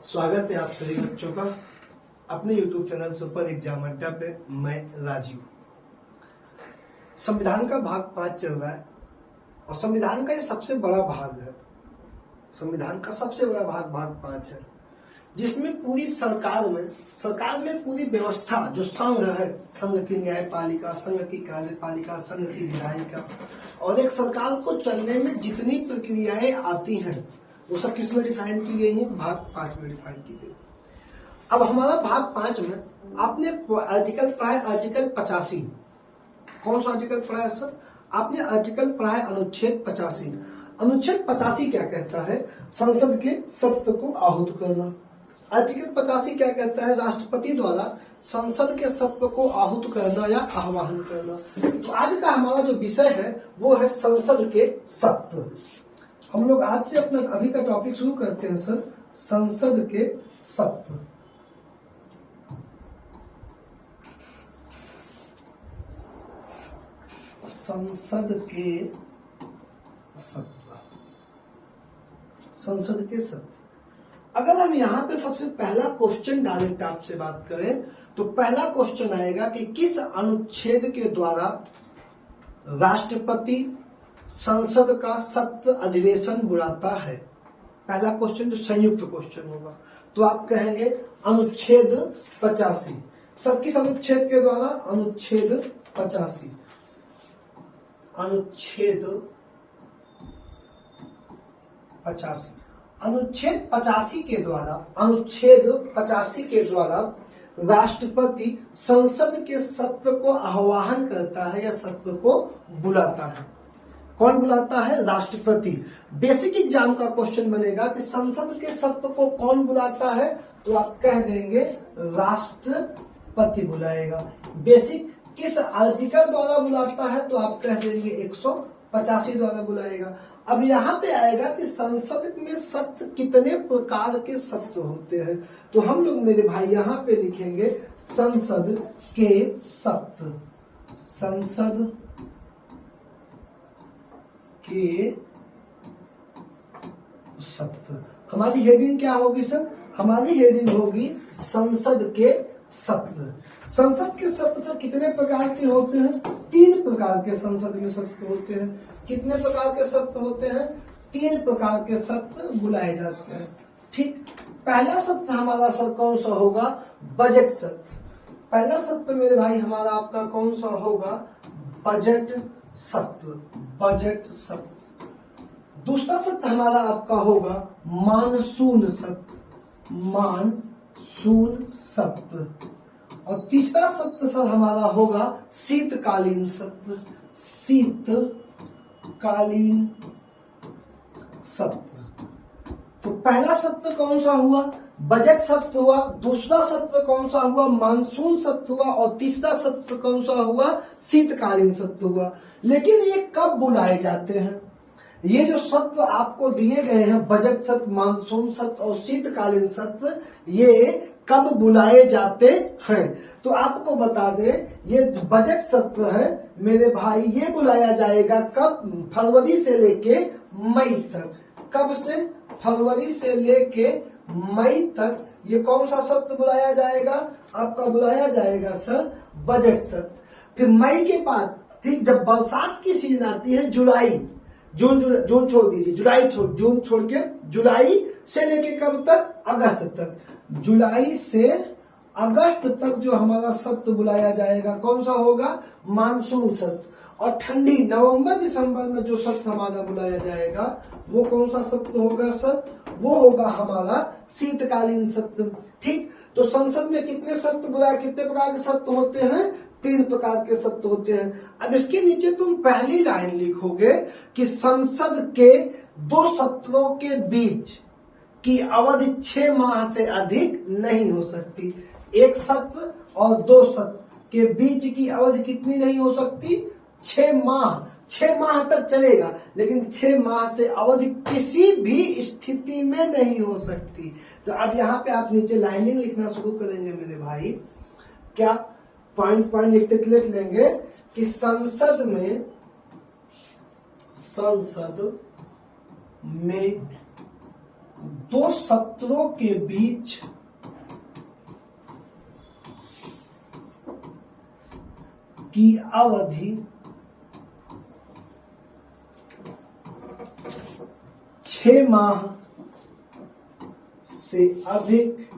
स्वागत है आप सभी बच्चों का अपने YouTube चैनल सुपर एग्जाम अड्डा पे। मैं राजीव। संविधान का भाग 5 चल रहा है और संविधान का ये सबसे बड़ा भाग है। संविधान का सबसे बड़ा भाग 5 है, जिसमें पूरी सरकार में पूरी व्यवस्था जो संघ है, संघ की न्यायपालिका, संघ की कार्यपालिका, संघ की विधायिका और एक सरकार को चलने में जितनी प्रक्रियाएं आती हैं वो सब किस में डिफाइन की गई है? भाग 5 में डिफाइन की गई। अब हमारा भाग 5 में आपने आर्टिकल पढ़ा है, आर्टिकल 85। कौन सा आर्टिकल पढ़ा है सर? आपने आर्टिकल पढ़ा है अनुच्छेद 85। अनुच्छेद 85 क्या कहता है? संसद के सत्र को आहूत करना। आर्टिकल 85 क्या कहता है? राष्ट्रपति द्वारा संसद के सत्र को आहूत करना या आह्वान करना। तो आज का हमारा जो विषय है वो है संसद के सत्र। हम लोग आज से अपना अभी का टॉपिक शुरू करते हैं सर, संसद के सत्र। संसद के सत्र, संसद के सत्र। अगर हम यहाँ पे सबसे पहला क्वेश्चन डायरेक्ट आपसे बात करें तो पहला क्वेश्चन आएगा कि किस अनुच्छेद के द्वारा राष्ट्रपति संसद का सत्र अधिवेशन बुलाता है? पहला क्वेश्चन जो संयुक्त क्वेश्चन होगा तो आप कहेंगे अनुच्छेद 85। सर किस अनुच्छेद के द्वारा? अनुच्छेद 85। अनुच्छेद 85। अनुच्छेद 85 के द्वारा, अनुच्छेद 85 के द्वारा राष्ट्रपति संसद के सत्र को आह्वान करता है या सत्र को बुलाता है। कौन बुलाता है? राष्ट्रपति। बेसिक एग्जाम का क्वेश्चन बनेगा कि संसद के सत्र को कौन बुलाता है, तो आप कह देंगे राष्ट्रपति बुलाएगा। बेसिक किस आर्टिकल द्वारा बुलाता है, तो आप कह देंगे 185 द्वारा बुलाएगा। अब यहाँ पे आएगा कि संसद में सत्र कितने प्रकार के सत्र होते हैं, तो हम लोग मेरे भाई यहाँ पे लिखेंगे संसद के सत्र। संसद के सत्र। हमारी हेडिंग क्या होगी सर? हमारी हेडिंग होगी संसद के सत्र। संसद के सत्र से कितने प्रकार के होते हैं? 3 प्रकार के संसद में सत्र होते हैं। कितने प्रकार के सत्र होते हैं? 3 प्रकार के सत्र बुलाए जाते हैं। ठीक, पहला सत्र हमारा सर कौन सा होगा? बजट सत्र। पहला सत्र मेरे भाई हमारा आपका कौन सा होगा? बजट सत्र। बजट सत्र। दूसरा सत्र हमारा आपका होगा मानसून सत्र। मानसून सत्र। और तीसरा सत्र सर हमारा होगा शीतकालीन सत्र। शीतकालीन सत्र। तो पहला सत्र कौन सा हुआ? बजट सत्र हुआ। दूसरा सत्र कौन सा हुआ? मानसून सत्र हुआ। और तीसरा सत्र कौन सा हुआ? शीतकालीन सत्र हुआ। लेकिन ये कब बुलाए जाते हैं? ये जो सत्र आपको दिए गए हैं, बजट सत्र, मानसून सत्र और शीतकालीन सत्र, ये कब बुलाए जाते हैं? तो आपको बता दें, ये बजट सत्र है मेरे भाई, ये बुलाया जाएगा कब? फरवरी से लेके मई तक। कब से? फरवरी से लेके मई तक ये कौन सा सत्र बुलाया जाएगा? आपका बुलाया जाएगा सर बजट सत्र। फिर मई के बाद ठीक जब बरसात की सीजन आती है, जुलाई, जून छोड़ दीजिए, जून छोड़ के जुलाई से लेके कब तक? अगस्त तक। जुलाई से अगस्त तक जो हमारा सत्र बुलाया जाएगा कौन सा होगा? मानसून सत्र। और ठंडी नवंबर दिसंबर में जो सत्र हमारा बुलाया जाएगा वो कौन सा सत्र होगा सर? वो होगा हमारा शीतकालीन सत्र। ठीक, तो संसद में कितने सत्र बुलाए, कितने प्रकार के सत्र होते हैं? 3 प्रकार के सत्र होते हैं। अब इसके नीचे तुम पहली लाइन लिखोगे कि संसद के 2 सत्रों के बीच की अवधि 6 माह से अधिक नहीं हो सकती। एक सत्र और 2 सत्र के बीच की अवधि कितनी नहीं हो सकती? 6 माह। 6 माह तक चलेगा, लेकिन 6 माह से अवधि किसी भी स्थिति में नहीं हो सकती। तो अब यहाँ पे आप नीचे लाइनिंग लिखना शुरू करेंगे मेरे भाई। क्या पॉइंट लिख लेंगे कि संसद में दो सत्रों के बीच की अवधि 6 माह से अधिक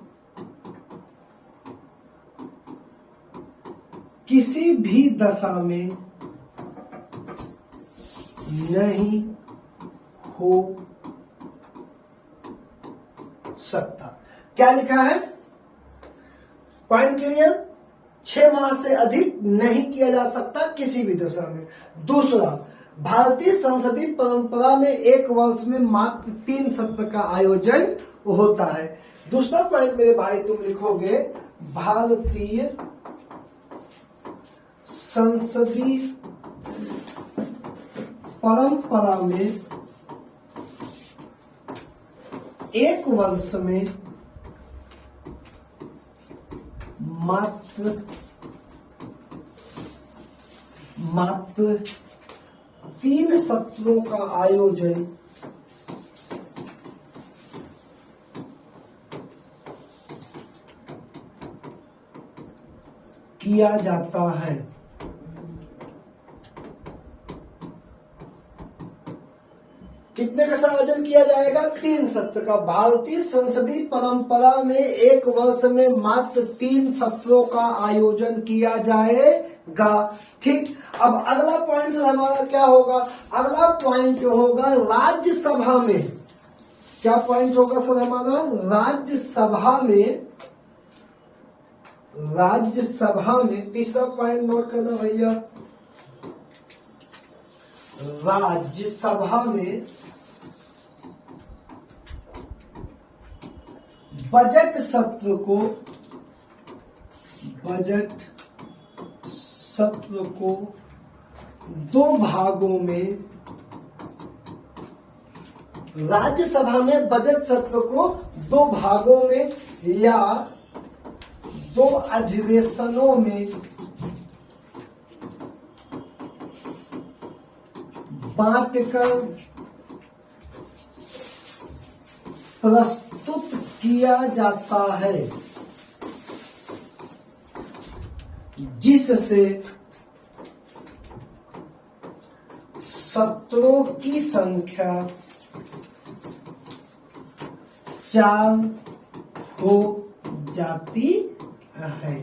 किसी भी दशा में नहीं हो सकता। क्या लिखा है? Point clear? 6 माह से अधिक नहीं किया जा सकता किसी भी दशा में। दूसरा, भारतीय संसदीय परंपरा में एक वर्ष में मात्र 3 सत्र का आयोजन होता है। दूसरा पॉइंट मेरे भाई तुम लिखोगे, भारतीय संसदीय परंपरा में एक वर्ष में मात्र 3 सत्रों का आयोजन किया जाता है। कितने का आयोजन किया जाएगा? 3 सत्र का। भारतीय संसदीय परंपरा में एक वर्ष में मात्र 3 सत्रों का आयोजन किया जाएगा। ठीक, अब अगला पॉइंट सर हमारा क्या होगा? अगला पॉइंट होगा राज्यसभा में। क्या पॉइंट होगा सर हमारा? राज्यसभा में तीसरा पॉइंट नोट करना भैया। राज्यसभा में बजट सत्र को 2 भागों में, राज्यसभा में बजट सत्र को 2 भागों में या 2 अधिवेशनों में बांटकर प्रस्तुत किया जाता है, जिससे सत्रों की संख्या 4 हो जाती है।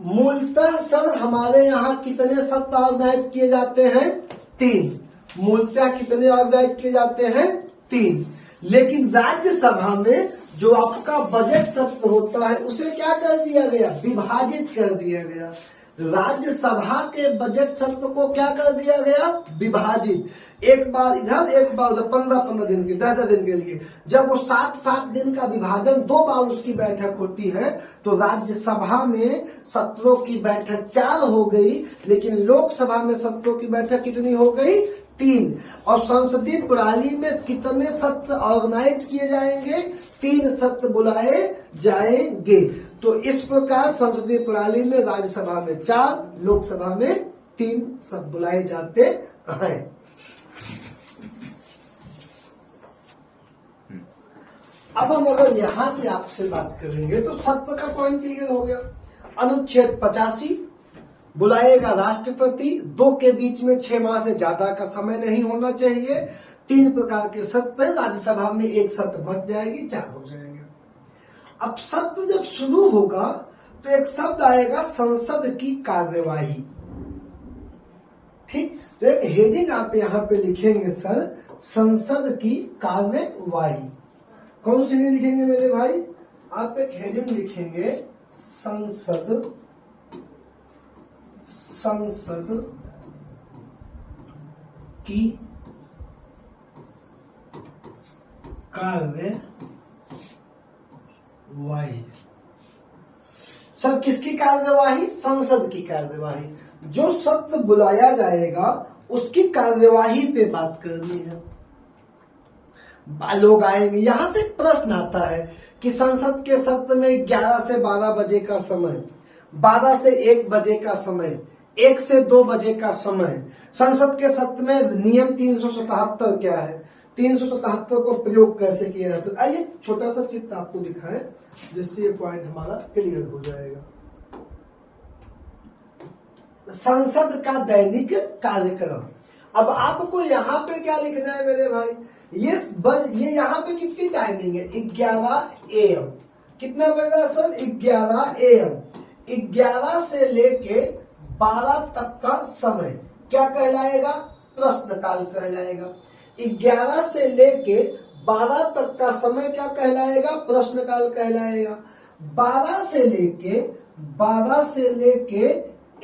मूलतः सर हमारे यहाँ कितने सत्र ऑर्गेनाइज किए जाते हैं? 3। मूलतः कितने ऑर्गेनाइज किए जाते हैं? 3। लेकिन राज्यसभा में जो आपका बजट सत्र होता है उसे क्या कर दिया गया? विभाजित कर दिया गया। राज्यसभा के बजट सत्र को क्या कर दिया गया? विभाजित। एक बार इधर एक बार उधर, 15-15 दिन के, 10-10 दिन के लिए। जब वो 7-7 दिन का विभाजन 2 बार उसकी बैठक होती है तो राज्यसभा में सत्रों की बैठक 4 हो गई, लेकिन लोकसभा में सत्रों की बैठक कितनी हो गई? 3। और संसदीय प्रणाली में कितने सत्र ऑर्गेनाइज किए जाएंगे? 3 सत्र बुलाए जाएंगे। तो इस प्रकार संसदीय प्रणाली में राज्यसभा में 4, लोकसभा में 3 सत्र बुलाए जाते हैं। अब हम अगर यहां से आपसे बात करेंगे तो सत्र का पॉइंट क्लियर हो गया। अनुच्छेद 85 बुलाएगा राष्ट्रपति, 2 के बीच में 6 माह से ज्यादा का समय नहीं होना चाहिए। 3 प्रकार के सत्र, राज्यसभा में 1 सत्र बढ़ जाएगी, 4 हो जाएंगे। अब सत्र जब शुरू होगा तो एक शब्द आएगा संसद की कार्यवाही। ठीक, तो एक हेडिंग आप यहाँ पे लिखेंगे सर, संसद की कार्यवाही। कौन सी हेडिंग लिखेंगे मेरे भाई? आप एक हेडिंग लिखेंगे संसद की कार्यवाही। सर किसकी कार्यवाही? संसद की कार्यवाही। जो सत्र बुलाया जाएगा उसकी कार्यवाही पे बात करनी है। लोग आएंगे। यहां से प्रश्न आता है कि संसद के सत्र में 11 से 12 बजे का समय, 12 से 1 बजे का समय, 1 से 2 बजे का समय। संसद के सत्र में नियम 377 क्या है? 377 को प्रयोग कैसे किया जाता है। आइए छोटा सा चित्र आपको दिखाएं जिससे ये पॉइंट हमारा क्लियर हो जाएगा। संसद का दैनिक कार्यक्रम। अब आपको यहाँ पे क्या लिखना है मेरे भाई, ये यहाँ पे कितनी टाइमिंग है, 11 AM। कितना बज रहा है सर, 11 AM। 11 से लेके 12 तक का समय क्या कहलाएगा, प्रश्न काल कहलाएगा। 11 से लेके 12 तक का समय क्या कहलाएगा, प्रश्न काल कहलाएगा। 12 से लेके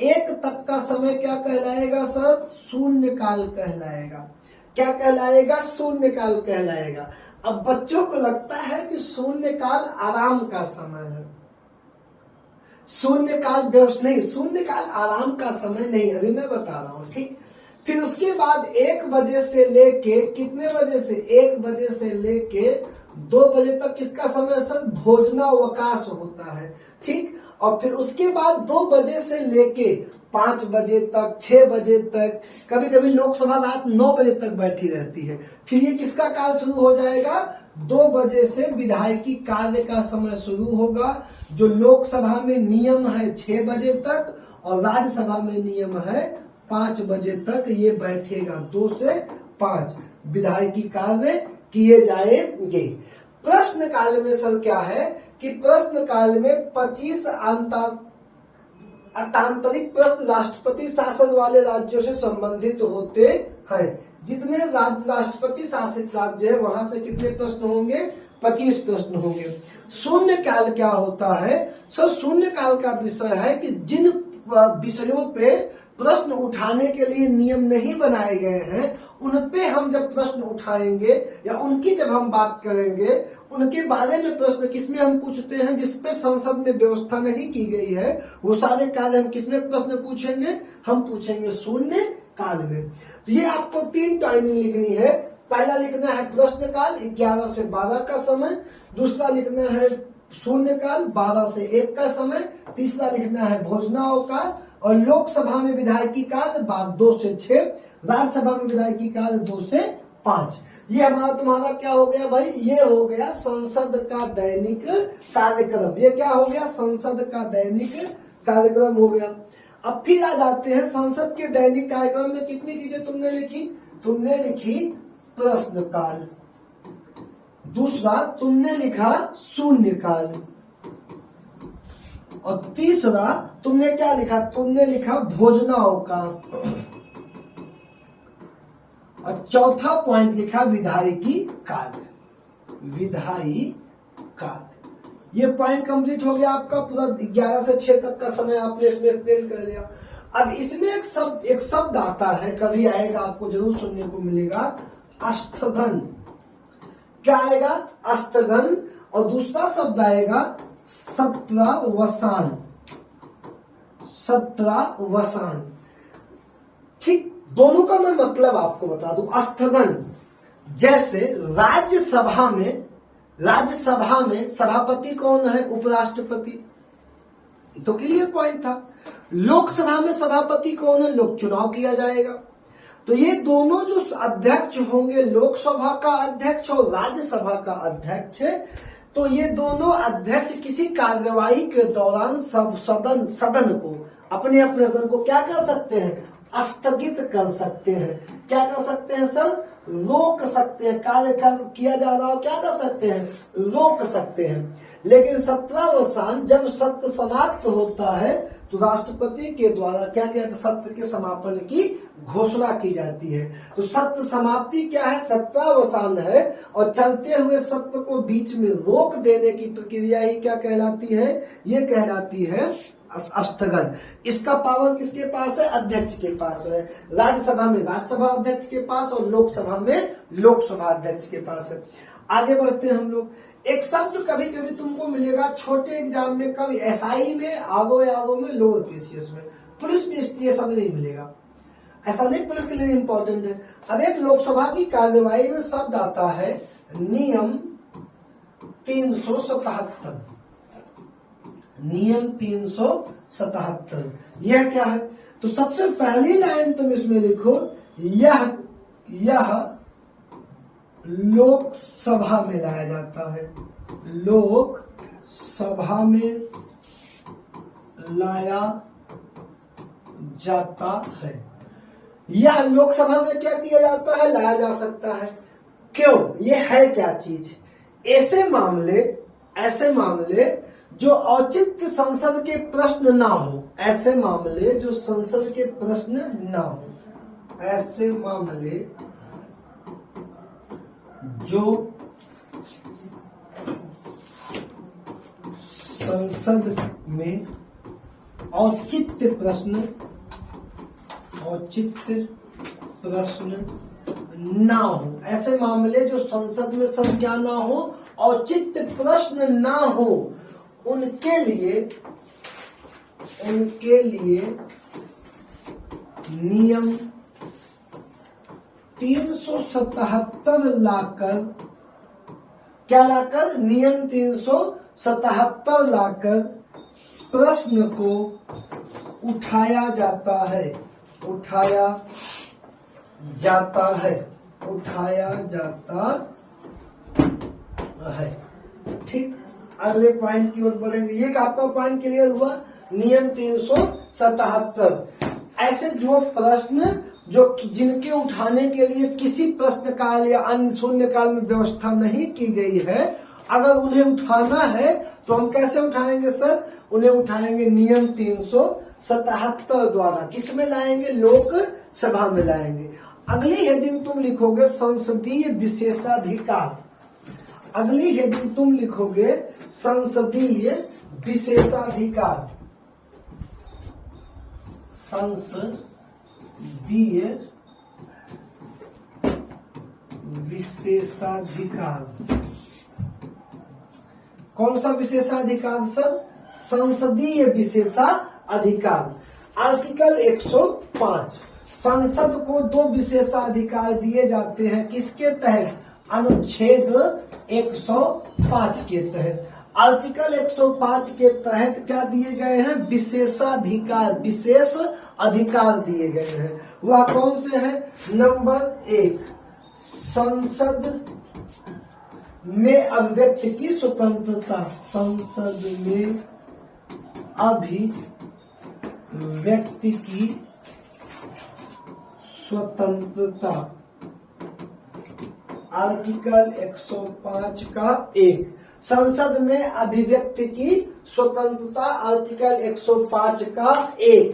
1 तक का समय क्या कहलाएगा सर, शून्य काल कहलाएगा। क्या कहलाएगा, शून्य काल कहलाएगा। अब बच्चों को लगता है कि शून्य काल आराम का समय है, शून्य काल नहीं, शून्य काल आराम का समय नहीं, अभी मैं बता रहा हूं, ठीक। फिर उसके बाद 1 बजे से लेके कितने बजे से, 1 बजे से लेके 2 बजे तक किसका समय सर, भोजनावकाश होता है, ठीक। और फिर उसके बाद 2 बजे से लेके 5 बजे तक, 6 बजे तक, कभी कभी लोकसभा रात 9 बजे तक बैठी रहती है। फिर ये किसका काल शुरू हो जाएगा, 2 बजे से विधायकी कार्य का समय शुरू होगा, जो लोकसभा में नियम है 6 बजे तक और राज्यसभा में नियम है 5 बजे तक ये बैठेगा। 2 से 5 विधायकी कार्य किए जाएंगे। प्रश्न काल में सर क्या है कि प्रश्न काल में 25 अंतरिक प्रश्न राष्ट्रपति शासन वाले राज्यों से संबंधित होते हैं। जितने राज्य राष्ट्रपति शासित राज्य है वहां से कितने प्रश्न होंगे, 25 प्रश्न होंगे। शून्य काल क्या होता है सर, शून्य काल का विषय है कि जिन विषयों पे प्रश्न उठाने के लिए नियम नहीं बनाए गए हैं उन पे हम जब प्रश्न उठाएंगे या उनकी जब हम बात करेंगे, उनके बारे में प्रश्न किसमें हम पूछते हैं, जिसपे संसद में व्यवस्था नहीं की गई है, वो सारे कार्य हम किसमें प्रश्न पूछेंगे, हम पूछेंगे शून्य काल में। तो ये आपको 3 टाइमिंग लिखनी है। पहला लिखना है प्रश्न काल 11 से 12 का समय, दूसरा लिखना है शून्य काल 12 से 1 का समय, तीसरा लिखना है भोजनावकाश, और लोकसभा में विधायकी कार्य 2 से 6, राज्यसभा में विधायकी कार्य 2 से 5। ये हमारा तुम्हारा क्या हो गया भाई, ये हो गया संसद का दैनिक कार्यक्रम। ये क्या हो गया, संसद का दैनिक कार्यक्रम हो गया। अब फिर आ जाते हैं संसद के दैनिक कार्यक्रम में कितनी चीजें तुमने लिखी, तुमने लिखी प्रश्न काल, दूसरा तुमने लिखा शून्य काल, और तीसरा तुमने क्या लिखा, तुमने लिखा भोजनावकाश, और चौथा पॉइंट लिखा विधायकी कार्य, विधायी कार्य। ये पॉइंट कंप्लीट हो गया आपका पूरा। 11 से 6 तक का समय आपने इसमें एक्सप्लेन कर लिया। अब इसमें एक शब्द आता है, कभी आएगा, आपको जरूर सुनने को मिलेगा, अस्थगन। क्या आएगा, अस्थगन। और दूसरा शब्द आएगा सत्रावसान, सत्रावसान, ठीक। दोनों का मैं मतलब आपको बता दूं। अस्थगन जैसे राज्यसभा में सभापति कौन है, उपराष्ट्रपति, तो क्लियर पॉइंट था। लोकसभा में सभापति कौन है, लोक चुनाव किया जाएगा। तो ये दोनों जो अध्यक्ष होंगे, लोकसभा का अध्यक्ष और राज्यसभा का अध्यक्ष, तो ये दोनों अध्यक्ष किसी कार्यवाही के दौरान सदन को, अपने सदन को क्या कर सकते हैं, स्थगित कर सकते हैं। क्या कर सकते हैं सर, रोक सकते हैं। कार्य किया जा रहा हो क्या कर सकते हैं, रोक सकते हैं। लेकिन सत्रावसान, जब सत्र समाप्त होता है तो राष्ट्रपति के द्वारा क्या किया, सत्र के समापन की घोषणा की जाती है। तो सत्र समाप्ति क्या है, सत्रावसान है, और चलते हुए सत्र को बीच में रोक देने की प्रक्रिया ही क्या कहलाती है, ये कहलाती है स्थगन। इसका पावर किसके पास है, अध्यक्ष के पास है। राज्यसभा में राज्यसभा अध्यक्ष के पास और लोकसभा में लोकसभा अध्यक्ष के पास है। आगे बढ़ते हैं हम लोग। एक शब्द कभी कभी तुमको मिलेगा छोटे एग्जाम में, कभी एसआई में, आरओ में, लोअर पीसीएस में। पुलिस में ये सब नहीं मिलेगा, ऐसा नहीं, पुलिस के लिए इंपॉर्टेंट है। अब एक लोकसभा की कार्यवाही में शब्द आता है नियम 377, नियम 377। यह क्या है, तो सबसे पहली लाइन तुम इसमें लिखो, यह लोकसभा में लाया जाता है, लोकसभा में लाया जाता है। यह लोकसभा में क्या किया जाता है, लाया जा सकता है। क्यों, ये है क्या चीज? ऐसे मामले जो औचित्य संसद के प्रश्न ना हो, ऐसे मामले जो संसद के प्रश्न ना हो, ऐसे मामले जो संसद में औचित्य प्रश्न ना हो, ऐसे मामले जो संसद में संज्ञा ना हो, औचित्य प्रश्न ना हो, उनके लिए नियम 377 लाकर, क्या लाकर? नियम 377 लाकर प्रश्न को उठाया जाता है। ठीक, अगले पॉइंट की ओर बढ़ेंगे। ये आपका पॉइंट क्लियर हुआ। नियम 377, ऐसे जो प्रश्न जिनके उठाने के लिए किसी प्रश्न काल या अन्य शून्य काल में व्यवस्था नहीं की गई है, अगर उन्हें उठाना है तो हम कैसे उठाएंगे सर? उन्हें उठाएंगे नियम 377 द्वारा। किस में लाएंगे? लोकसभा में लाएंगे। अगली हेडिंग तुम लिखोगे संसदीय विशेषाधिकार। अगली हेडिंग तुम लिखोगे संसदीय विशेषाधिकार। संसदीय विशेषाधिकार। कौन सा विशेषाधिकार सर? संसदीय विशेषाधिकार। आर्टिकल 105, संसद को 2 विशेषाधिकार दिए जाते हैं। किसके तहत? अनुच्छेद 105 के तहत। आर्टिकल 105 के तहत क्या दिए गए हैं? विशेषाधिकार, विशेष अधिकार दिए गए हैं। वह कौन से हैं? नंबर 1, संसद में अभिव्यक्ति की स्वतंत्रता। संसद में अभिव्यक्ति की स्वतंत्रता। आर्टिकल 105 का 1, संसद में अभिव्यक्ति की स्वतंत्रता। आर्टिकल 105 का 1,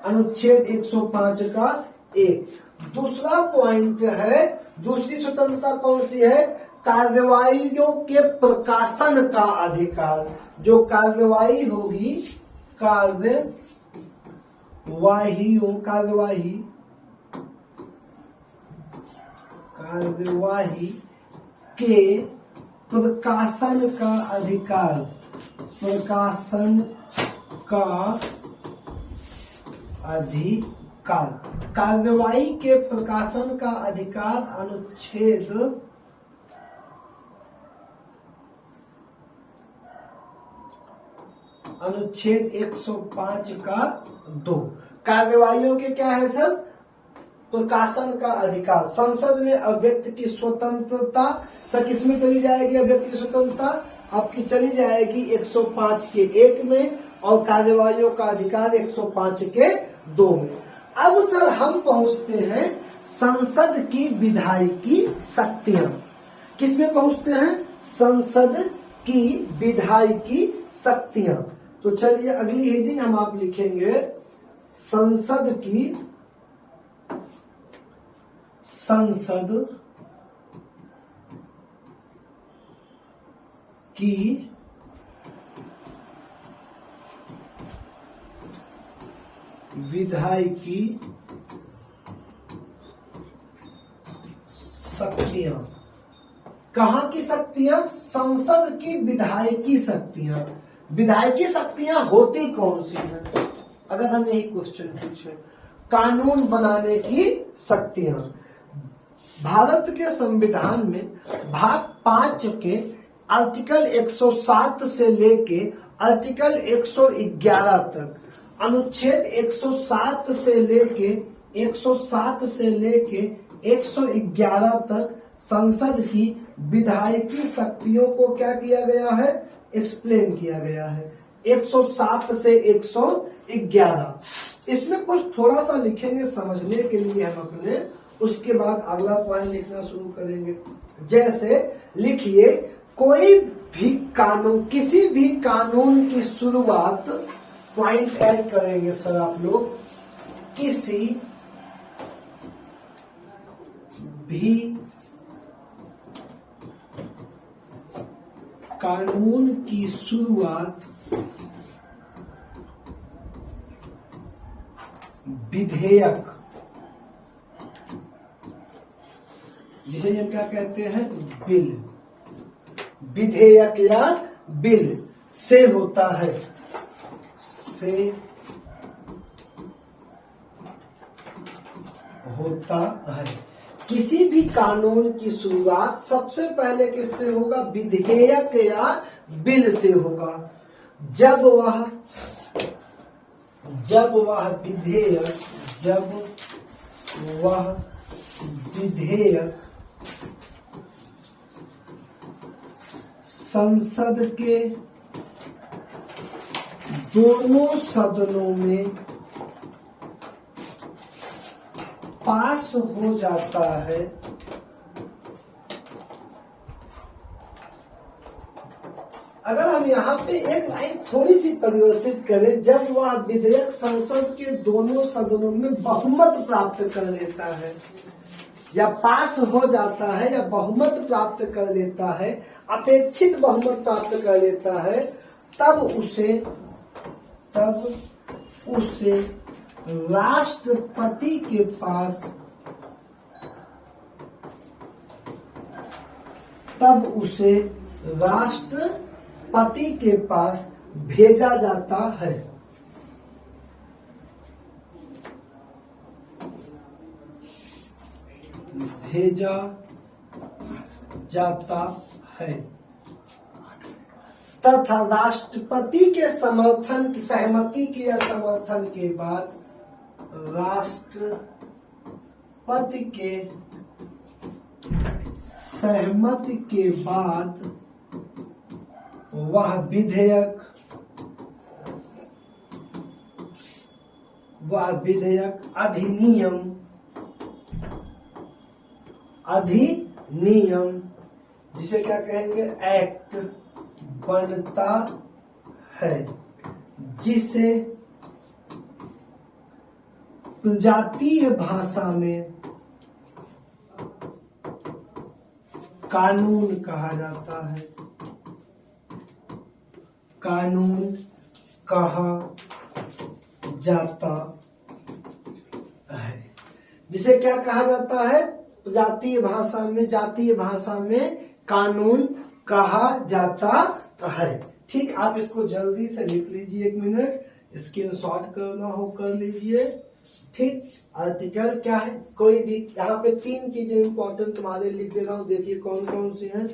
अनुच्छेद 105 का 1। दूसरा पॉइंट है, दूसरी स्वतंत्रता कौन सी है? कार्यवाहियों के प्रकाशन का अधिकार। जो कार्यवाही होगी, कार्यवाही के प्रकाशन का अधिकार। प्रकाशन का अधिकार, कार्यवाही के प्रकाशन का अधिकार। अनुच्छेद 105 का 2। कार्यवाहियों के क्या है सर? प्रकाशन का अधिकार। संसद में अभिव्यक्ति की स्वतंत्रता सर किसमें चली जाएगी? अभिव्यक्ति की स्वतंत्रता आपकी चली जाएगी 105 के 1 में, और कार्यवाहियों का अधिकार 105 के 2 में। अब सर हम पहुंचते हैं संसद की विधायिकी शक्तियां। किसमें पहुंचते हैं? संसद की विधायिकी शक्तियां। तो चलिए अगली हेडिंग हम आप लिखेंगे संसद की विधायिकी शक्तियां। कहाँ की शक्तियां? संसद की विधायिकी शक्तियां। विधायिकी शक्तियां होती कौन सी हैं? अगर हम यही क्वेश्चन पूछे, कानून बनाने की शक्तियां। भारत के संविधान में भाग 5 के आर्टिकल 107 से लेके आर्टिकल 111 तक, अनुच्छेद 107 से लेके 111 तक संसद की विधायकी शक्तियों को क्या किया गया है, एक्सप्लेन किया गया है। 107 से 111 इसमें कुछ थोड़ा सा लिखेंगे समझने के लिए हम अपने, उसके बाद अगला पॉइंट लिखना शुरू करेंगे। जैसे लिखिए, कोई भी कानून, किसी भी कानून की शुरुआत, पॉइंट ऐड करेंगे सर आप लोग, किसी भी कानून की शुरुआत विधेयक, जिसे हम क्या कहते हैं, बिल, विधेयक या बिल से होता है, से होता है। किसी भी कानून की शुरुआत सबसे पहले किससे होगा, विधेयक या बिल से होगा। जब वह विधेयक संसद के दोनों सदनों में पास हो जाता है, अगर हम यहाँ पे एक लाइन थोड़ी सी परिवर्तित करें, जब वह विधेयक संसद के दोनों सदनों में बहुमत प्राप्त कर लेता है, या पास हो जाता है, या बहुमत प्राप्त कर लेता है, अपेक्षित बहुमत प्राप्त कर लेता है, तब उसे राष्ट्रपति के पास, राष्ट्रपति के पास भेजा जाता है। भेजा जाता है तथा राष्ट्रपति के समर्थन की, सहमति के या समर्थन के बाद, राष्ट्रपति के सहमति के बाद वह विधेयक अधिनियम, जिसे क्या कहेंगे, एक्ट बनता है, जिसे प्रजातीय भाषा में कानून कहा जाता है, कानून कहा जाता है, जिसे क्या कहा जाता है, जातीय भाषा में, जातीय भाषा में कानून कहा जाता है। ठीक, आप इसको जल्दी से लिख लीजिए, 1 मिनट स्क्रीनशॉट करना हो कर लीजिए। ठीक, आर्टिकल क्या है, कोई भी, यहाँ पे 3 चीजें इंपॉर्टेंट तुम्हारे लिख दे रहा हूँ, देखिए कौन कौन सी हैं।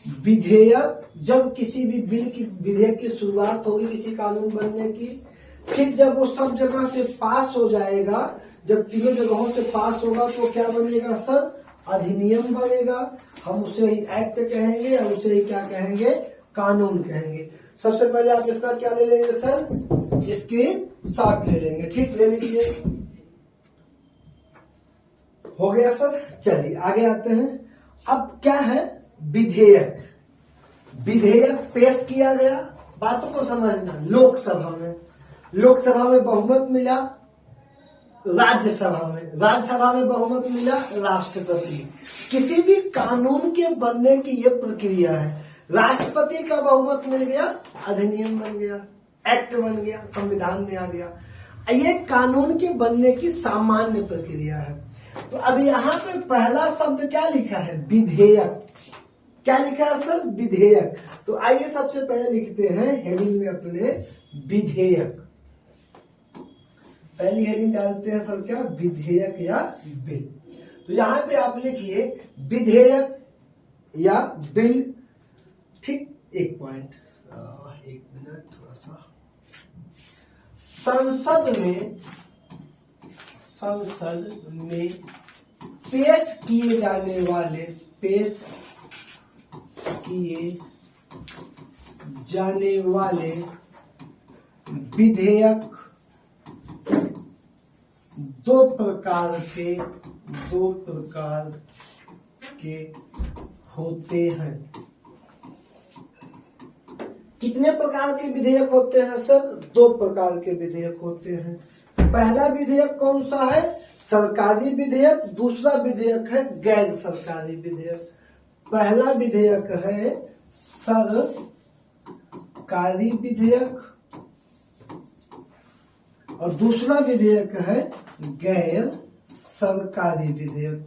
विधेयक, जब किसी भी बिल की, विधेयक की शुरुआत होगी किसी कानून बनने की, फिर जब वो सब जगह से पास हो जाएगा, जब तीनों जगहों से पास होगा तो क्या बनेगा सर, अधिनियम बनेगा। हम उसे ही एक्ट कहेंगे और उसे ही क्या कहेंगे, कानून कहेंगे। सबसे पहले आप इसका क्या ले लेंगे सर, स्क्रीन शॉट ले लेंगे। ठीक, ले लीजिए, हो गया सर। चलिए आगे आते हैं। अब क्या है, विधेयक, विधेयक पेश किया गया, बातों को समझना। लोकसभा में बहुमत मिला, राज्यसभा में बहुमत मिला, राष्ट्रपति। किसी भी कानून के बनने की यह प्रक्रिया है, राष्ट्रपति का बहुमत मिल गया, अधिनियम बन गया, एक्ट बन गया, संविधान में आ गया। ये कानून के बनने की सामान्य प्रक्रिया है। तो अब यहाँ पे पहला शब्द क्या लिखा है, विधेयक। क्या लिखा है सर, विधेयक। तो आइए सबसे पहले लिखते हैं हेडिंग में अपने विधेयक। पहली हेडिंग डालते हैं सर क्या, विधेयक या बिल। तो यहाँ पे आप लिखिए विधेयक या बिल। ठीक, 1 पॉइंट, 1 मिनट थोड़ा सा। संसद में पेश किए जाने वाले विधेयक दो प्रकार के होते हैं। कितने प्रकार के विधेयक होते हैं सर? दो प्रकार के विधेयक होते हैं। पहला विधेयक कौन सा है? सरकारी विधेयक। दूसरा विधेयक है गैर सरकारी विधेयक। पहला विधेयक है सरकारी विधेयक और दूसरा विधेयक है गैर सरकारी विधेयक।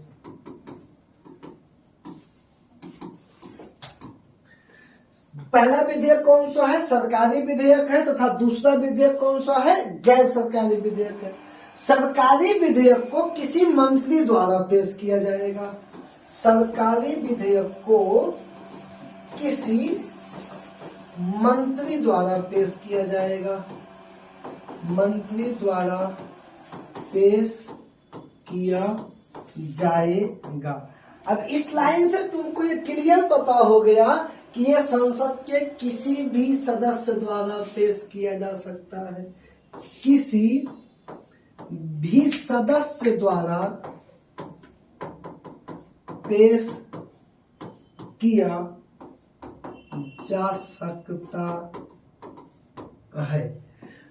पहला विधेयक कौन सा है? सरकारी विधेयक है तथा दूसरा विधेयक कौन सा है? गैर सरकारी विधेयक है। सरकारी विधेयक को किसी मंत्री द्वारा पेश किया जाएगा। सरकारी विधेयक को किसी मंत्री द्वारा पेश किया जाएगा। मंत्री द्वारा पेश किया जाएगा। अब इस लाइन से तुमको ये क्लियर पता हो गया कि ये संसद के किसी भी सदस्य द्वारा पेश किया जा सकता है। किसी भी सदस्य द्वारा पेश किया जा सकता है।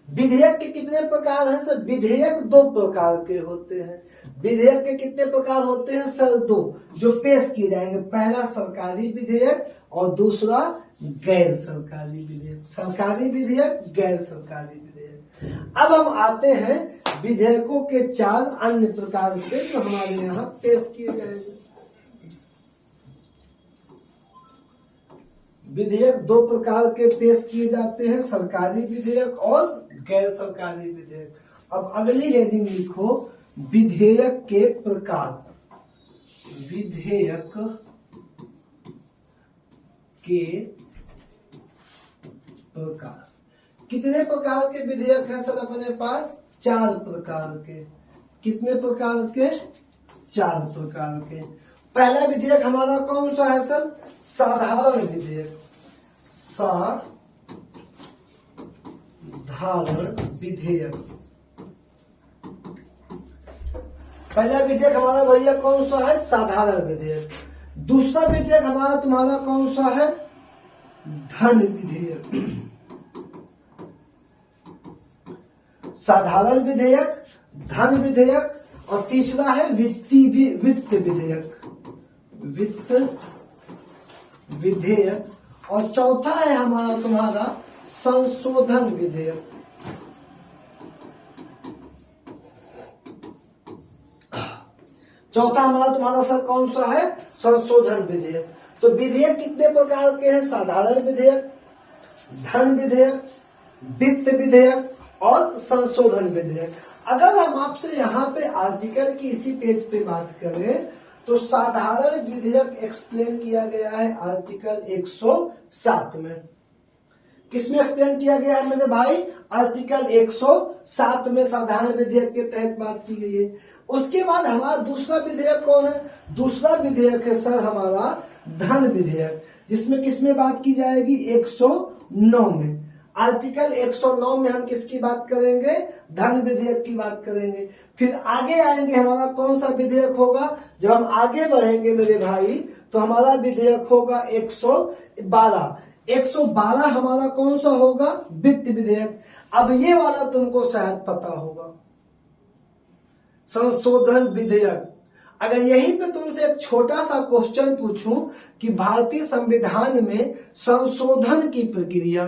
विधेयक के कितने प्रकार हैं सर? विधेयक दो प्रकार के होते हैं। विधेयक के कितने प्रकार होते हैं सर? दो, जो पेश किए जाएंगे। पहला सरकारी विधेयक और दूसरा गैर सरकारी विधेयक। सरकारी विधेयक, गैर सरकारी विधेयक। अब हम आते हैं विधेयकों के चार अन्य प्रकार के जो हमारे यहाँ पेश किए जाएंगे। विधेयक दो प्रकार के पेश किए जाते हैं, सरकारी विधेयक और गैर सरकारी विधेयक। अब अगली हेडिंग लिखो, विधेयक के प्रकार। विधेयक के प्रकार। कितने प्रकार के विधेयक हैं सर अपने पास? चार प्रकार के। कितने प्रकार के? चार प्रकार के। पहला विधेयक हमारा कौन सा है सर? साधारण विधेयक। साधारण विधेयक। पहला विधेयक हमारा भैया कौन सा है? साधारण विधेयक। दूसरा विधेयक हमारा तुम्हारा कौन सा है? धन विधेयक। साधारण विधेयक, धन विधेयक और तीसरा है वित्त विधेयक। वित्त विधेयक और चौथा है हमारा तुम्हारा संशोधन विधेयक। चौथा हमारा तुम्हारा सर कौन सा है? संशोधन विधेयक। तो विधेयक कितने प्रकार के हैं? साधारण विधेयक, धन विधेयक, वित्त विधेयक और संशोधन विधेयक। अगर हम आपसे यहाँ पे आर्टिकल की इसी पेज पे बात करें तो साधारण विधेयक एक्सप्लेन किया गया है आर्टिकल 107 में। किसमें एक्सप्लेन किया गया है मेरे भाई? आर्टिकल 107 में साधारण विधेयक के तहत बात की गई है। उसके बाद हमारा दूसरा विधेयक कौन है? दूसरा विधेयक है सर हमारा धन विधेयक, जिसमें किसमें बात की जाएगी? 109 में। आर्टिकल 109 में हम किसकी बात करेंगे? धन विधेयक की बात करेंगे। फिर आगे आएंगे, हमारा कौन सा विधेयक होगा? जब हम आगे बढ़ेंगे मेरे भाई तो हमारा विधेयक होगा 112। 112 हमारा कौन सा होगा? वित्त विधेयक। अब ये वाला तुमको शायद पता होगा, संशोधन विधेयक। अगर यहीं पे तुमसे एक छोटा सा क्वेश्चन पूछूं कि भारतीय संविधान में संशोधन की प्रक्रिया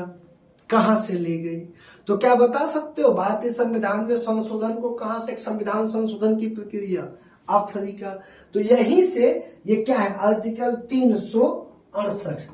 कहां से ली गई, तो क्या बता सकते हो? भारतीय संविधान में संशोधन को कहां से, संविधान संशोधन की प्रक्रिया? अफ्रीका। तो यहीं से ये क्या है? आर्टिकल 368।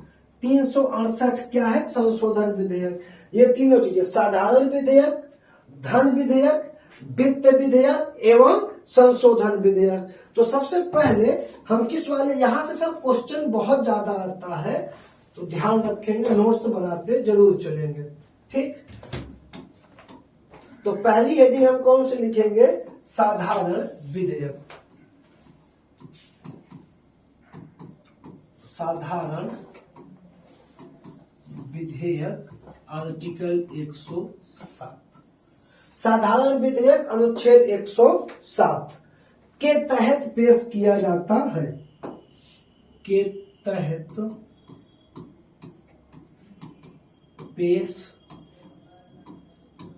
368 क्या है? संशोधन विधेयक। ये तीनों चीजें, साधारण विधेयक, धन विधेयक, वित्त विधेयक एवं संशोधन विधेयक। तो सबसे पहले हम किस वाले, यहां से सर क्वेश्चन बहुत ज्यादा आता है तो ध्यान रखेंगे, नोट्स बनाते जरूर चलेंगे, ठीक। तो पहली हेडिंग हम कौन से लिखेंगे? साधारण विधेयक। साधारण विधेयक आर्टिकल 107, साधारण विधेयक अनुच्छेद 107 के तहत पेश किया जाता है, के तहत पेश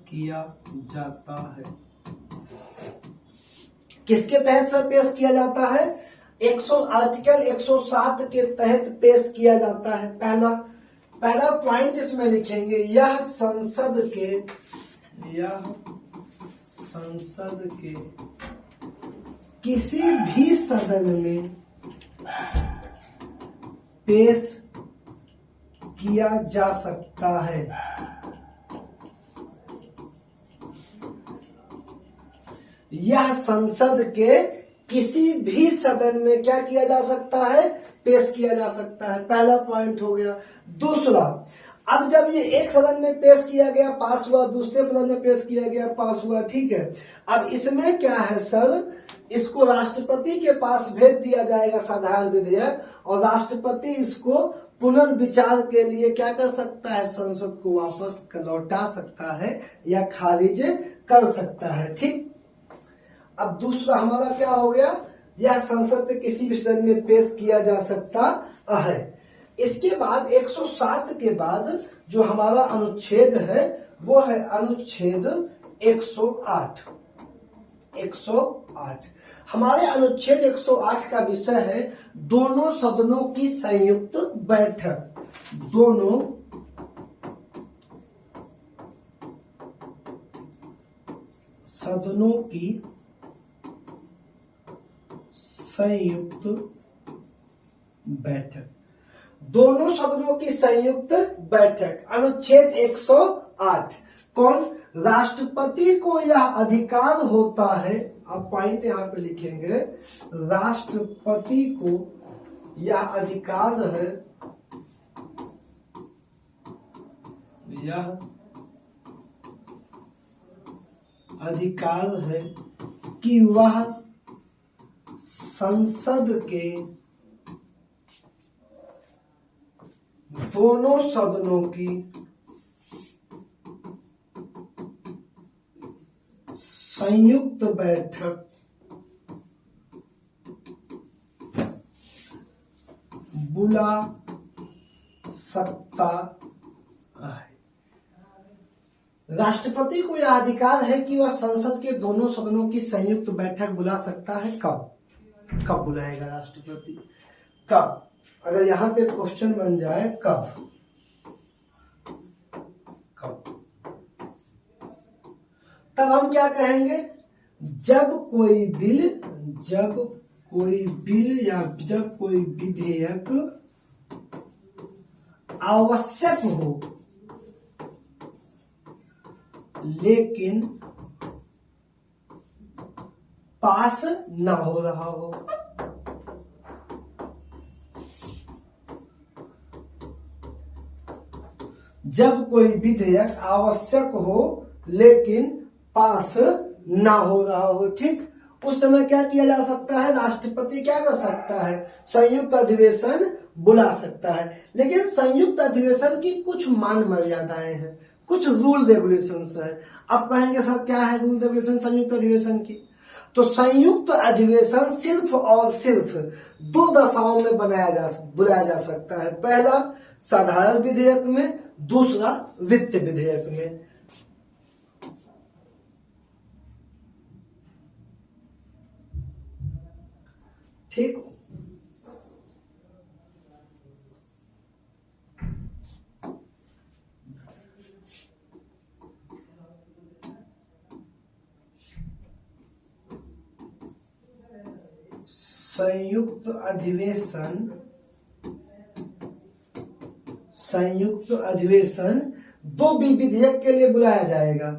किया जाता है। किसके तहत सर पेश किया जाता है? आर्टिकल 107 के तहत पेश किया जाता है। पहला पॉइंट इसमें लिखेंगे, यह संसद के किसी भी सदन में पेश किया जा सकता है। यह संसद के किसी भी सदन में क्या किया जा सकता है? पेश किया जा सकता है। पहला पॉइंट हो गया। दूसरा, अब जब ये एक सदन में पेश किया गया पास हुआ, दूसरे सदन में पेश किया गया पास हुआ, ठीक है। अब इसमें क्या है सर, इसको राष्ट्रपति के पास भेज दिया जाएगा साधारण विधेयक, और राष्ट्रपति इसको पुनर्विचार के लिए क्या कर सकता है? संसद को वापस लौटा सकता है या खारिज कर सकता है, ठीक। अब दूसरा हमारा क्या हो गया? यह संसद के किसी भी सदन में पेश किया जा सकता है। इसके बाद 107 के बाद जो हमारा अनुच्छेद है वो है अनुच्छेद 108। 108 हमारे अनुच्छेद 108 का विषय है दोनों सदनों की संयुक्त बैठक। दोनों सदनों की संयुक्त बैठक। दोनों सदनों की संयुक्त बैठक, अनुच्छेद 108। कौन? राष्ट्रपति को यह अधिकार होता है, आप पॉइंट यहां पे लिखेंगे, राष्ट्रपति को यह अधिकार है, यह अधिकार है कि वह संसद के दोनों सदनों की संयुक्त बैठक बुला सकता है। राष्ट्रपति को यह अधिकार है कि वह संसद के दोनों सदनों की संयुक्त बैठक बुला सकता है। कब बुलाएगा राष्ट्रपति? कब? अगर यहां पे क्वेश्चन बन जाए कब, तब हम क्या कहेंगे? जब कोई बिल या जब कोई विधेयक आवश्यक हो लेकिन पास ना हो रहा हो। जब कोई विधेयक आवश्यक हो लेकिन पास ना हो रहा हो, ठीक। उस समय क्या किया जा सकता है? राष्ट्रपति क्या कर सकता है? संयुक्त अधिवेशन बुला सकता है। लेकिन संयुक्त अधिवेशन की कुछ मान मर्यादाएं हैं, कुछ रूल रेगुलेशंस है। आप कहेंगे सर क्या है रूल रेगुलेशन संयुक्त अधिवेशन की? तो संयुक्त अधिवेशन सिर्फ और सिर्फ दो दशाओं में बुलाया जा सकता है। पहला साधारण विधेयक में, दूसरा वित्त विधेयक में। ठीक। संयुक्त अधिवेशन दो विधेयक के लिए बुलाया जाएगा।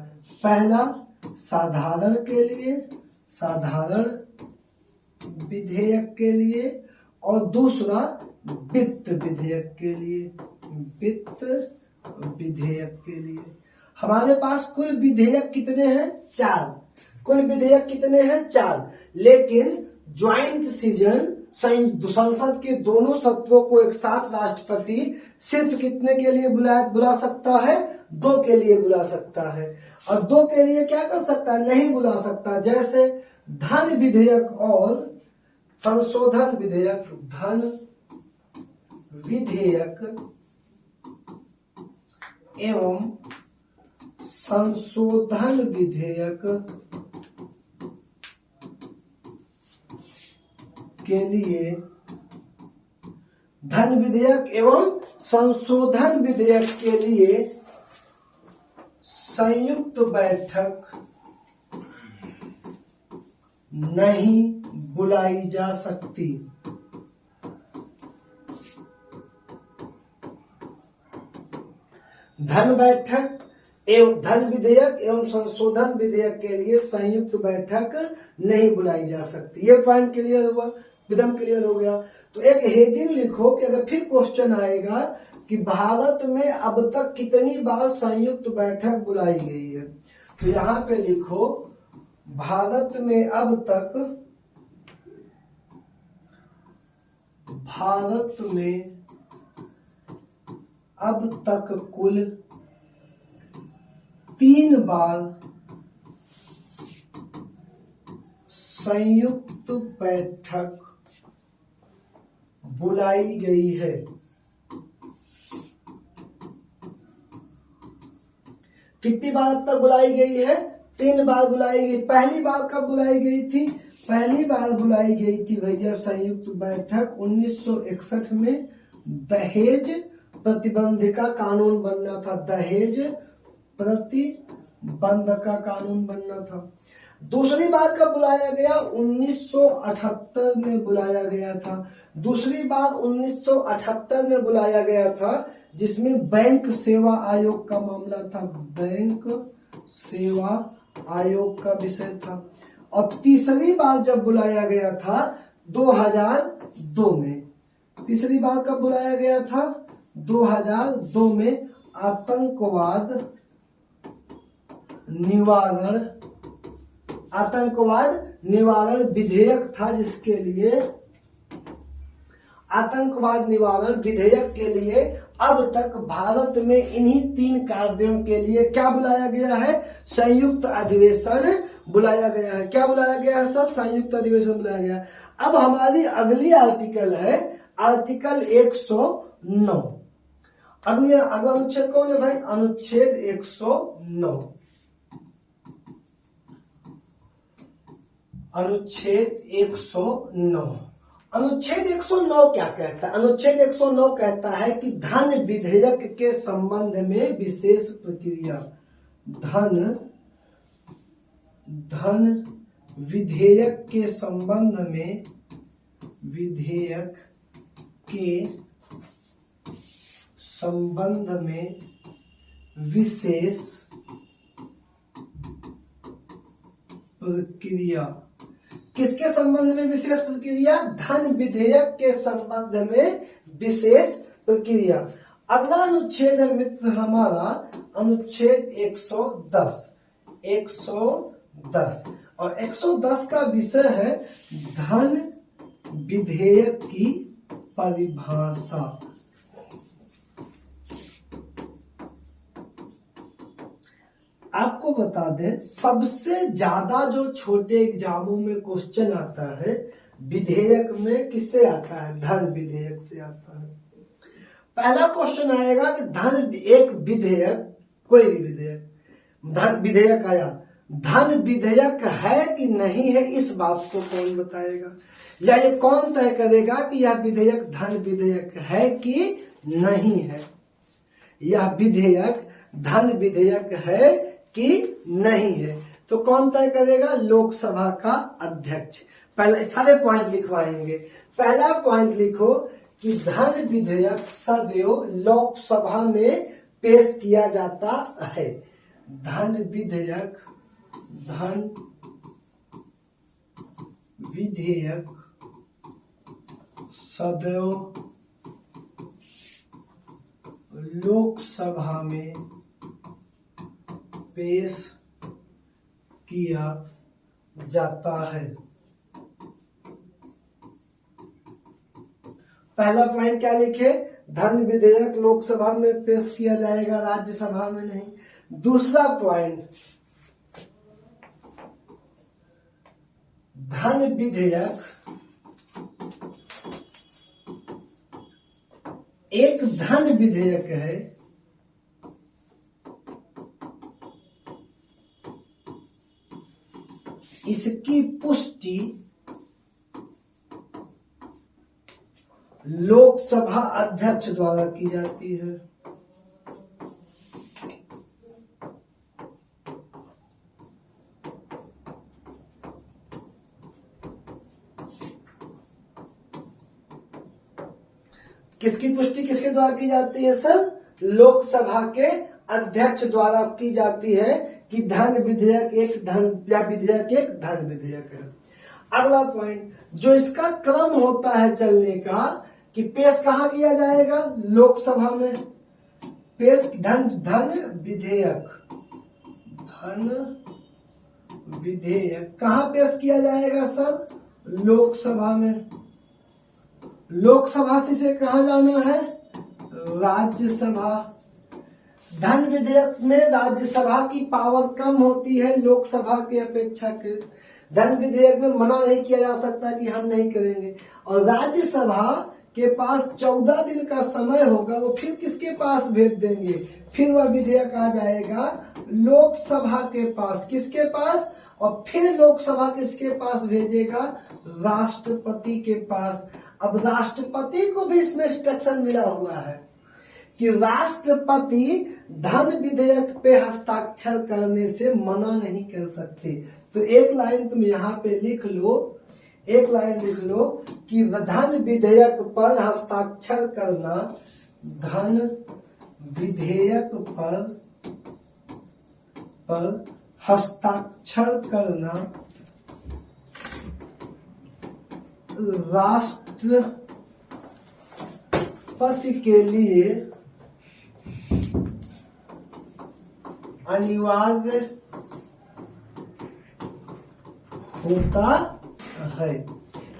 पहला साधारण विधेयक के लिए और दूसरा वित्त विधेयक के लिए। हमारे पास कुल विधेयक कितने हैं? 4। कुल विधेयक कितने हैं? 4। लेकिन ज्वाइंट सीजन संसद के दोनों सत्रों को एक साथ राष्ट्रपति सिर्फ कितने के लिए बुला सकता है? 2 के लिए बुला सकता है। और 2 के लिए क्या कर सकता है? नहीं बुला सकता। जैसे धन विधेयक और संशोधन विधेयक, धन विधेयक एवं संशोधन विधेयक के लिए, धन विधेयक एवं संशोधन विधेयक के लिए संयुक्त बैठक नहीं बुलाई जा सकती। धन बैठक एवं धन विधेयक एवं संशोधन विधेयक के लिए संयुक्त बैठक नहीं बुलाई जा सकती। ये पॉइंट क्लियर हुआ, विधम क्लियर हो गया। तो एक हेडिंग लिखो कि अगर फिर क्वेश्चन आएगा कि भारत में अब तक कितनी बार संयुक्त बैठक बुलाई गई है, तो यहां पे लिखो भारत में अब तक कुल 3 बार संयुक्त बैठक बुलाई गई है। कितनी बार अब तक बुलाई गई है? 3 बार बुलाई गई। पहली बार कब बुलाई गई थी? पहली बार बुलाई गई थी भैया संयुक्त बैठक 1961 में दहेज प्रतिबंधिका कानून बनना था। दहेज प्रतिबंध का कानून बनना था। दूसरी बार कब बुलाया गया? 1978 में बुलाया गया था। दूसरी बार 1978 में बुलाया गया था, जिसमें बैंक सेवा आयोग का मामला था। बैंक सेवा आयोग का विषय था। और तीसरी बार जब बुलाया गया था 2002 में। तीसरी बार कब बुलाया गया था? 2002 में आतंकवाद निवारण विधेयक था, जिसके लिए आतंकवाद निवारण विधेयक के लिए अब तक भारत में इन्हीं 3 कार्यों के लिए क्या बुलाया गया है? संयुक्त अधिवेशन बुलाया गया है। क्या बुलाया गया है सर? संयुक्त अधिवेशन बुलाया गया है। अब हमारी अगली आर्टिकल है आर्टिकल 109। अगला अनुच्छेद कौन है भाई? अनुच्छेद 109। अनुच्छेद 109। अनुच्छेद 109 क्या कहता है? अनुच्छेद 109 कहता है कि धन विधेयक के संबंध में विशेष प्रक्रिया। धन विधेयक के संबंध में विशेष प्रक्रिया। किसके संबंध में विशेष प्रक्रिया? धन विधेयक के संबंध में विशेष प्रक्रिया। अगला अनुच्छेद है मित्र हमारा अनुच्छेद 110। 110 और 110 का विषय है धन विधेयक की परिभाषा। आपको बता दें, सबसे ज्यादा जो छोटे एग्जामों में क्वेश्चन आता है विधेयक में, किससे आता है? धन विधेयक से आता है। पहला क्वेश्चन आएगा कि धन एक विधेयक, कोई भी विधेयक, धन विधेयक आया, धन विधेयक है कि नहीं है, इस बात को कौन बताएगा? या ये कौन तय करेगा कि यह विधेयक धन विधेयक है कि नहीं है? यह विधेयक धन विधेयक है कि नहीं है, तो कौन तय करेगा? लोकसभा का अध्यक्ष। पहले सारे पॉइंट लिखवाएंगे। पहला पॉइंट लिखो कि धन विधेयक सदैव लोकसभा में पेश किया जाता है। धन विधेयक सदैव लोकसभा में पेश किया जाता है। पहला पॉइंट क्या लिखे, धन विधेयक लोकसभा में पेश किया जाएगा, राज्यसभा में नहीं। दूसरा पॉइंट, धन विधेयक एक धन विधेयक है, इसकी पुष्टि लोकसभा अध्यक्ष द्वारा की जाती है। किसकी पुष्टि किसके द्वारा की जाती है सर? लोकसभा के अध्यक्ष द्वारा की जाती है कि धन विधेयक एक धन या विधेयक एक धन विधेयक है। अगला पॉइंट, जो इसका क्रम होता है चलने का कि पेश कहाँ किया जाएगा, लोकसभा में। पेश धन विधेयक कहाँ पेश किया जाएगा सर? लोकसभा में। लोकसभा से कहाँ जाना है? राज्यसभा। धन विधेयक में राज्यसभा की पावर कम होती है लोकसभा के अपेक्षाकृत। धन विधेयक में मना नहीं किया जा सकता कि हम नहीं करेंगे, और राज्यसभा के पास 14 दिन का समय होगा, वो फिर किसके पास भेज देंगे? फिर वह विधेयक आ जाएगा लोकसभा के पास। किसके पास? और फिर लोकसभा किसके पास भेजेगा? राष्ट्रपति के पास। अब राष्ट्रपति को भी इसमें इंस्ट्रक्शन मिला हुआ है कि राष्ट्रपति धन विधेयक पे हस्ताक्षर करने से मना नहीं कर सकते। तो एक लाइन तुम यहाँ पे लिख लो, एक लाइन लिख लो कि धन विधेयक पर हस्ताक्षर करना, धन विधेयक पर हस्ताक्षर करना राष्ट्रपति के लिए अनिवार्य होता है।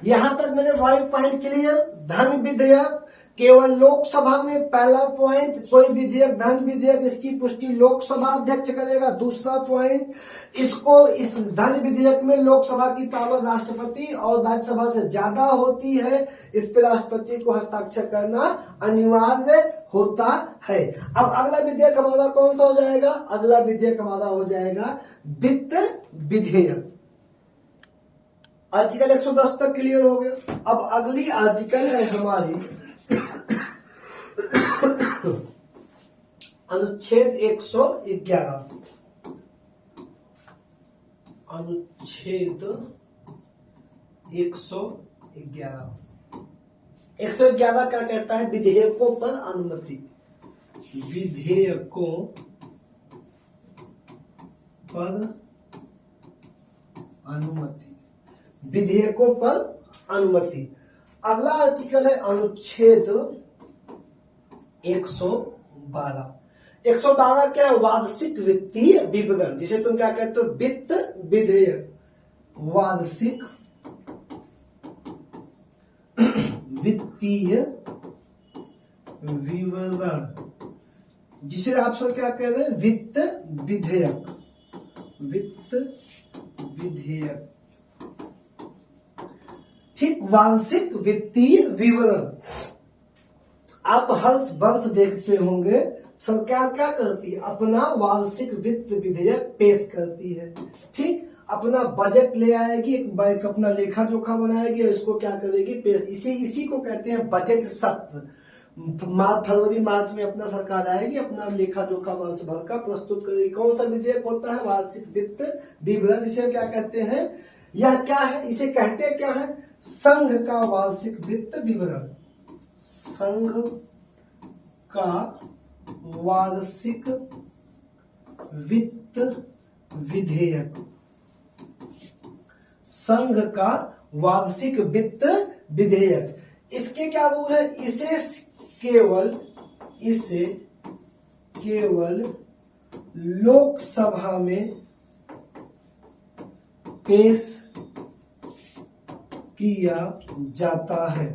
यहां तक मेरे 5 पॉइंट क्लियर। धन विधेयक केवल लोकसभा में, पहला पॉइंट, कोई विधेयक धन विधेयक इसकी पुष्टि लोकसभा अध्यक्ष करेगा। दूसरा पॉइंट, इसको इस धन विधेयक में लोकसभा की पावर राष्ट्रपति और राज्यसभा से ज्यादा होती है, इस पर राष्ट्रपति को हस्ताक्षर करना अनिवार्य होता है। अब अगला विधेयक हमारा कौन सा हो जाएगा? अगला विधेयक हमारा हो जाएगा वित्त विधेयक। आर्टिकल 110 तक क्लियर हो गया। अब अगली आर्टिकल है हमारी अनुच्छेद 111। अनुच्छेद 111 क्या कहता है? विधेयकों पर अनुमति। विधेयकों पर अनुमति, विधेयकों पर अनुमति। अगला आर्टिकल है अनुच्छेद 112। 112 क्या है? वार्षिक वित्तीय विवरण, जिसे तुम क्या कहते हो? वित्त विधेयक। वार्षिक वित्तीय विवरण, जिसे आप सब क्या कह रहे हैं? वित्त विधेयक। वित्त विधेयक, ठीक। वार्षिक वित्तीय विवरण आप हर वर्ष देखते होंगे सरकार क्या करती है? अपना वार्षिक वित्त विधेयक पेश करती है, ठीक। अपना बजट ले आएगी, एक अपना लेखा जोखा बनाएगी और इसको क्या करेगी? पेश। इसी को कहते हैं बजट सत्र। फरवरी मार्च में अपना सरकार आएगी, अपना लेखा जोखा वर्ष भर का प्रस्तुत करेगी। कौन सा विधेयक होता है? वार्षिक वित्त विवरण। इसे क्या कहते हैं? यह क्या है? इसे कहते क्या है? संघ का वार्षिक वित्त विवरण। संघ का वार्षिक वित्त विधेयक। संघ का वार्षिक वित्त विधेयक। इसके क्या रूल है? इसे केवल लोकसभा में पेश किया जाता है।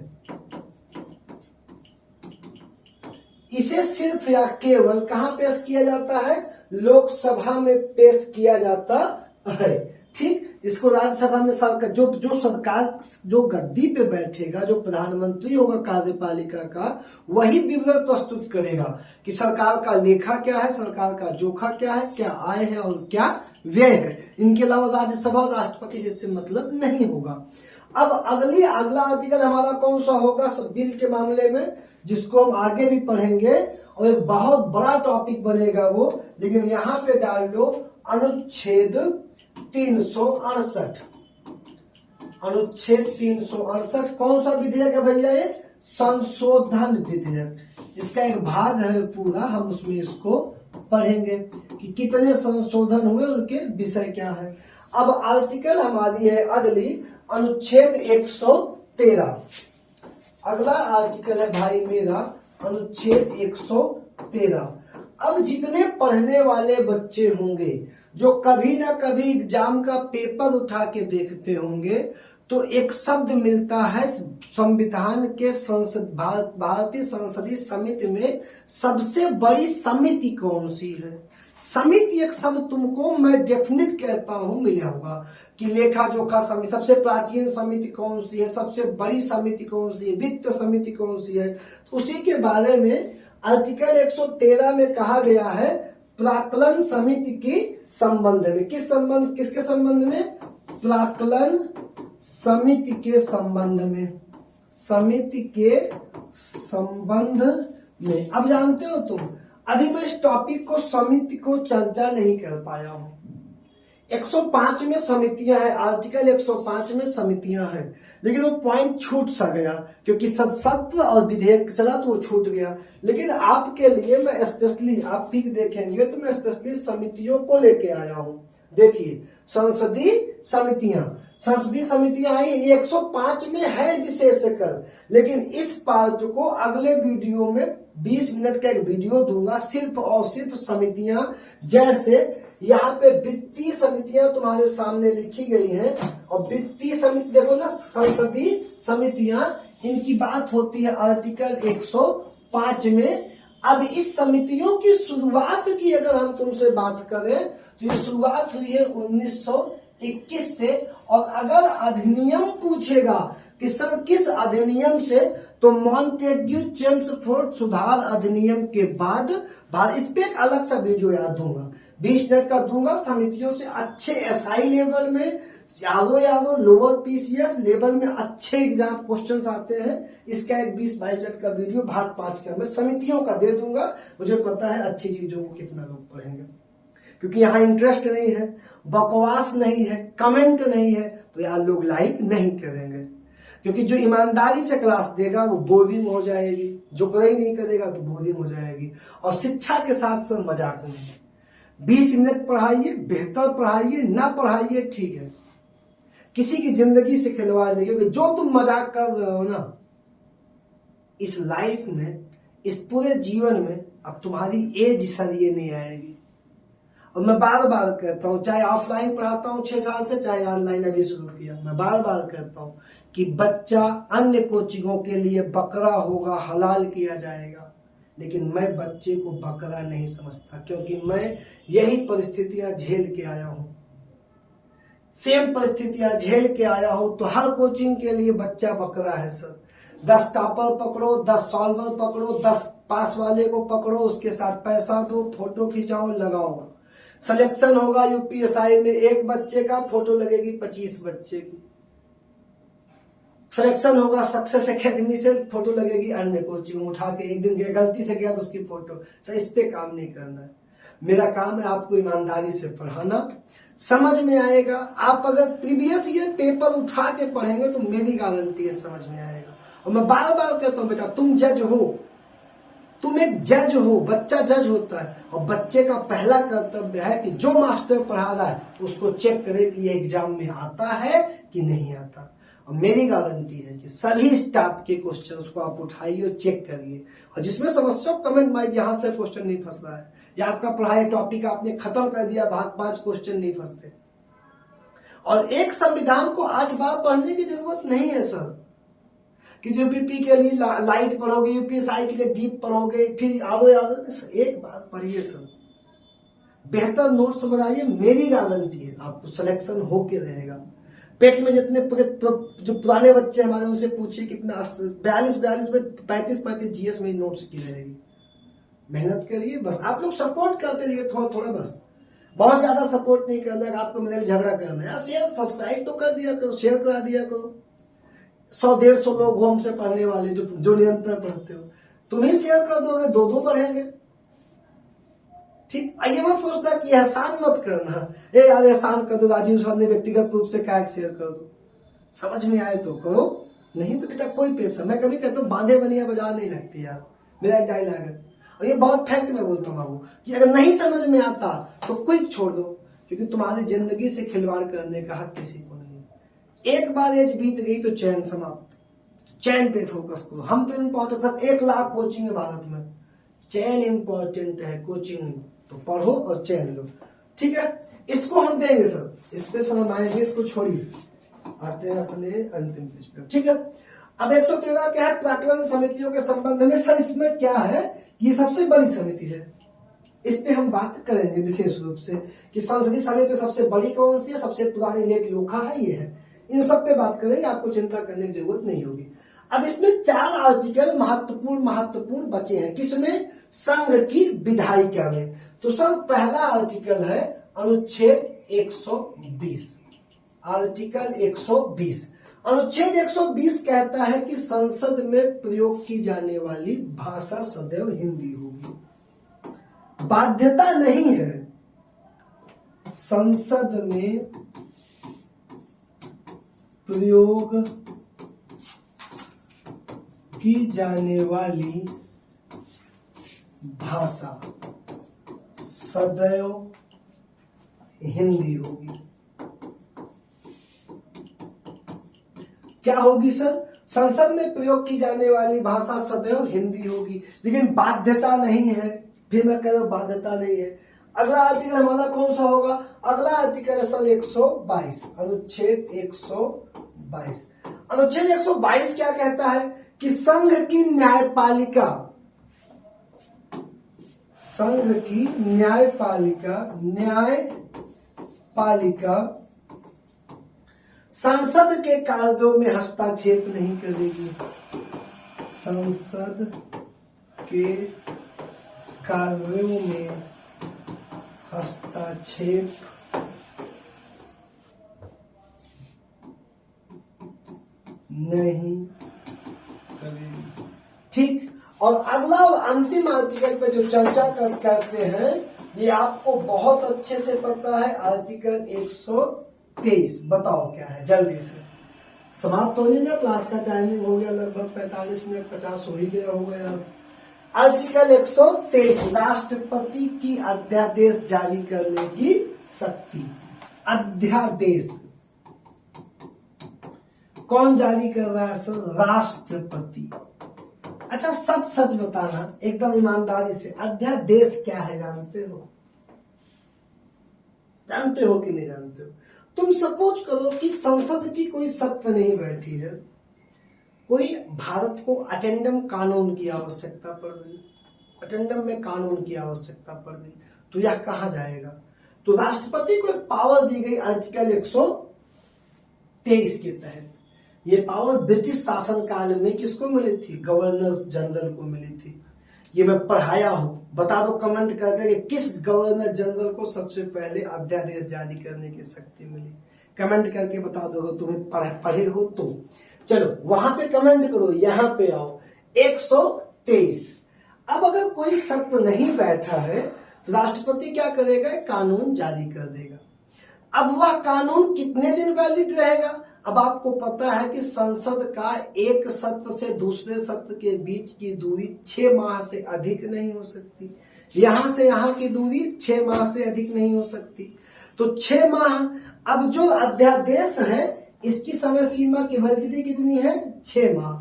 इसे सिर्फ या केवल कहां पेश किया जाता है? लोकसभा में पेश किया जाता है। ठीक, इसको राज्यसभा में सरकार जो सरकार जो गद्दी पे बैठेगा, जो प्रधानमंत्री होगा कार्यपालिका का, वही विवरण प्रस्तुत करेगा कि सरकार का लेखा क्या है, सरकार का जोखा क्या है, क्या आय है और क्या व्यय है। इनके अलावा राज्यसभा और राष्ट्रपति से मतलब नहीं होगा। अब अगला आर्टिकल हमारा कौन सा होगा बिल के मामले में, जिसको हम आगे भी पढ़ेंगे और एक बहुत बड़ा टॉपिक बनेगा वो, लेकिन यहाँ पे डाल लो अनुच्छेद 368। अनुच्छेद 368 कौन सा विधेयक है भैया? ये संशोधन विधेयक। इसका एक भाग है पूरा, हम उसमें इसको पढ़ेंगे कि कितने संशोधन हुए, उनके विषय क्या है। अब आर्टिकल हमारी है अगली अनुच्छेद 113। अगला आर्टिकल है भाई मेरा अनुच्छेद 113। अब जितने पढ़ने वाले बच्चे होंगे जो कभी ना कभी एग्जाम का पेपर उठा के देखते होंगे, तो एक शब्द मिलता है संविधान के भारतीय संसदीय समिति में सबसे बड़ी समिति कौन सी है। समिति एक शब्द तुमको मैं डेफिनेट कहता हूं मिला होगा कि लेखा जोखा समिति, सबसे प्राचीन समिति कौन सी है, सबसे बड़ी समिति कौन सी है, वित्त समिति कौन सी है। तो उसी के बारे में आर्टिकल 113 में कहा गया है प्राक्कलन समिति के संबंध में। किसके संबंध में? प्राक्कलन समिति के संबंध में। समिति के संबंध में। अब जानते हो तुम, अभी मैं इस टॉपिक को समिति को चर्चा नहीं कर पाया हूं। 105 में समितियां हैं, आर्टिकल 105 में समितियां हैं, लेकिन वो पॉइंट छूट सा गया क्योंकि सत्र और विधेयक चला तो वो छूट गया। लेकिन आपके लिए मैं स्पेशली, आप भी देखेंगे तो मैं स्पेशली समितियों को लेके आया हूं। देखिए, संसदीय समितियां आई, 105 में है विशेषकर, लेकिन इस पार्ट को अगले वीडियो में 20 मिनट का एक वीडियो दूंगा सिर्फ और सिर्फ समितियां। जैसे यहाँ पे वित्तीय समितियां तुम्हारे सामने लिखी गई हैं, और वित्तीय समिति देखो ना, संसदीय समितियां, इनकी बात होती है आर्टिकल 105 में। अब इस समितियों की शुरुआत की अगर हम तुमसे बात करें तो ये शुरुआत हुई है 1921 से। और अगर अधिनियम पूछेगा कि सर किस अधिनियम से, तो मॉन्टेग्यू चेम्सफोर्ड सुधार अधिनियम के बाद इस पे एक अलग सा वीडियो याद दूंगा, 20 मिनट का दूंगा। समितियों से अच्छे एसआई लेवल में, यादो लोअर पीसीएस लेवल में अच्छे एग्जाम क्वेश्चंस आते हैं। इसका एक 20-22 मिनट का वीडियो भाग 5 का मैं समितियों का दे दूंगा। मुझे पता है अच्छी चीजों को कितना लोग पढ़ेंगे, क्योंकि यहाँ इंटरेस्ट नहीं है, बकवास नहीं है, कमेंट नहीं है, तो यार लोग लाइक नहीं करेंगे। क्योंकि जो ईमानदारी से क्लास देगा वो बोरिंग हो जाएगी, जो कोई नहीं करेगा तो बोरिंग हो जाएगी। और शिक्षा के साथ साथ मजाक नहीं। 20 मिनट पढ़ाइए, बेहतर पढ़ाइए, ना पढ़ाइए ठीक है, किसी की जिंदगी से खिलवाड़ नहीं। क्योंकि जो तुम मजाक कर रहे हो ना, इस लाइफ में, इस पूरे जीवन में अब तुम्हारी एज सरिये नहीं आएगी। और मैं बार बार कहता हूं, चाहे ऑफलाइन पढ़ाता हूं 6 साल से, चाहे ऑनलाइन अभी शुरू किया, मैं बार बार कहता हूं कि बच्चा अन्य कोचिंगों के लिए बकरा होगा, हलाल किया जाएगा, लेकिन मैं बच्चे को बकरा नहीं समझता, क्योंकि मैं यही परिस्थितियां झेल के आया हूं, सेम परिस्थितियां झेल के आया हूं। तो हर कोचिंग के लिए बच्चा बकरा है सर। 10 टॉपर पकड़ो, 10 सॉल्वर पकड़ो, 10 पास वाले को पकड़ो, उसके साथ पैसा दो, फोटो खिंचाओ, लगाओ। सिलेक्शन होगा यूपीएसआई में, एक बच्चे का फोटो लगेगी 25 बच्चे की। सिलेक्शन होगा सक्सेस एकेडमी से, फोटो लगेगी अन्य कोचिंग, उठा के एक दिन गलती से गया तो उसकी फोटो। सर इस पे काम नहीं करना है। मेरा काम है आपको ईमानदारी से पढ़ाना, समझ में आएगा। आप अगर प्रीवियस ईयर पेपर उठा के पढ़ेंगे तो मेरी गारंटी है समझ में आएगा। और मैं बार बार कहता हूं बेटा, तुम जज हो, तुम एक जज हो, बच्चा जज होता है, और बच्चे का पहला कर्तव्य है कि जो मास्टर पढ़ा रहा है उसको चेक करे कि ये एग्जाम में आता है कि नहीं आता। और मेरी गारंटी है कि सभी स्टाफ के क्वेश्चंस को आप उठाइए और चेक करिए, और जिसमें समस्या हो कमेंट मारिए, यहां से क्वेश्चन नहीं फंस रहा है, या आपका पढ़ाई टॉपिक आपने खत्म कर दिया, भाग 5 क्वेश्चन नहीं फंसते। और एक संविधान को 8 बार पढ़ने की जरूरत नहीं है सर, कि जो यूपीपी के लिए लाइट पढ़ोगे, यूपीएसआई के लिए डीप पढ़ोगे, फिर आदो एक बात पढ़िए सर, बेहतर नोट्स बनाइए, मेरी गारंटी है आपको सिलेक्शन होके रहेगा। पेट में जितने पूरे जो पुराने बच्चे हमारे उनसे पूछिए कितना 42 में 35 जीएस में नोट्स की रहेगी। मेहनत करिए, बस आप लोग सपोर्ट करते रहिए थोड़ा थोड़ा, बस बहुत ज्यादा सपोर्ट नहीं करना है आपको, मेरे झगड़ा करना है। शेयर सब्सक्राइब तो कर दिया करो, शेयर करा दिया करो। 100-150 लोग हो हमसे पढ़ने वाले जो निरंतर पढ़ते हो, तुम ही शेयर कर दोगे, दो बढ़ेंगे। ठीक, ये मत सोचना कि एहसान मत करना, ए यार एहसान कर दो, राजीव सर ने व्यक्तिगत रूप से कहा शेयर कर दो, समझ में आए तो करो, नहीं तो बेटा कोई पैसा। मैं कभी कहता हूँ बांधे बनिया बाजार नहीं लगती यार, मेरा एक डायलॉग है, और ये बहुत फैक्ट में बोलता हूँ बाबू, कि अगर नहीं समझ में आता तो क्विक छोड़ दो, क्योंकि तुम्हारी जिंदगी से खिलवाड़ करने का हक किसी को नहीं। एक बार एज बीत गई तो चैन समाप्त, चैन पे फोकस करो। हम तो इम्पोर्टेंट सर 1 लाख कोचिंग है भारत में, चैन इंपॉर्टेंट है, कोचिंग नहीं, तो पढ़ो और चैन लो, ठीक है। इसको हम देंगे सर, स्पेशल माइंड, इसको छोड़िए, आते हैं अपने अंतिम पेज पे, ठीक है। अब 113 क्या है, प्राक्कलन समितियों के संबंध में। सर इसमें क्या है, ये सबसे बड़ी समिति है, इस पे हम बात करेंगे विशेष रूप से कि संसदीय समिति सबसे बड़ी कौन सी है, सबसे पुरानी लेख लोखा है, ये है, इन सब पे बात करेंगे, आपको चिंता करने की जरूरत नहीं होगी। अब इसमें 4 आर्टिकल महत्वपूर्ण बचे हैं, किसमें, संघ की विधायिका में। तो सर पहला आर्टिकल है अनुच्छेद 120, आर्टिकल 120। अनुच्छेद 120 कहता है कि संसद में प्रयोग की जाने वाली भाषा सदैव हिंदी होगी। बाध्यता नहीं है, संसद में प्रयोग की जाने वाली भाषा सदैव हिंदी होगी। क्या होगी सर, संसद में प्रयोग की जाने वाली भाषा सदैव हिंदी होगी, लेकिन बाध्यता नहीं है। फिर मैं कह रहा हूं बाध्यता नहीं है। अगला आर्टिकल हमारा कौन सा होगा, अगला आर्टिकल है सर 122, अनुच्छेद 122। अनुच्छेद 122 क्या कहता है कि संघ की न्यायपालिका, संघ की न्यायपालिका संसद के कार्यों में हस्तक्षेप नहीं करेगी, संसद के कार्यों में हस्तक्षेप नहीं करेगी, ठीक। और अगला और अंतिम आर्टिकल पे जो चर्चा करते हैं, ये आपको बहुत अच्छे से पता है, आर्टिकल 123। बताओ क्या है, जल्दी से समाप्त होने में, क्लास का टाइमिंग हो गया लगभग 45 मिनट, 50 हो ही गया होगा यार। आर्टिकल 123, राष्ट्रपति की अध्यादेश जारी करने की शक्ति। अध्यादेश कौन जारी कर रहा है सर, राष्ट्रपति। अच्छा सच बताना एकदम ईमानदारी से, अध्यादेश क्या है जानते हो, जानते हो कि नहीं जानते हो। तुम सपोज करो कि संसद की कोई सत्ता नहीं बैठी है, कोई भारत को अटेंडम कानून की आवश्यकता पड़ गई, अटेंडम में कानून की आवश्यकता पड़ गई, तो यह कहां जाएगा, तो राष्ट्रपति को एक पावर दी गई आर्टिकल 123 के तहत। ये पावर ब्रिटिश शासन काल में किसको मिली थी, गवर्नर जनरल को मिली थी। ये मैं पढ़ाया हूं, बता दो कमेंट करके किस गवर्नर जनरल को सबसे पहले अध्यादेश जारी करने की शक्ति मिली, कमेंट करके बता दो, तुम्हें पढ़े हो तो। चलो वहां पे कमेंट करो, यहां पे आओ 123। अब अगर कोई शर्त नहीं बैठा है तो राष्ट्रपति क्या करेगा, कानून जारी कर देगा। अब वह कानून कितने दिन वैलिड रहेगा, अब आपको पता है कि संसद का एक सत्र से दूसरे सत्र के बीच की दूरी 6 माह से अधिक नहीं हो सकती, यहां से यहां की दूरी 6 माह से अधिक नहीं हो सकती, तो 6 माह। अब जो अध्यादेश है इसकी समय सीमा की वैलिडिटी कितनी है, 6 माह।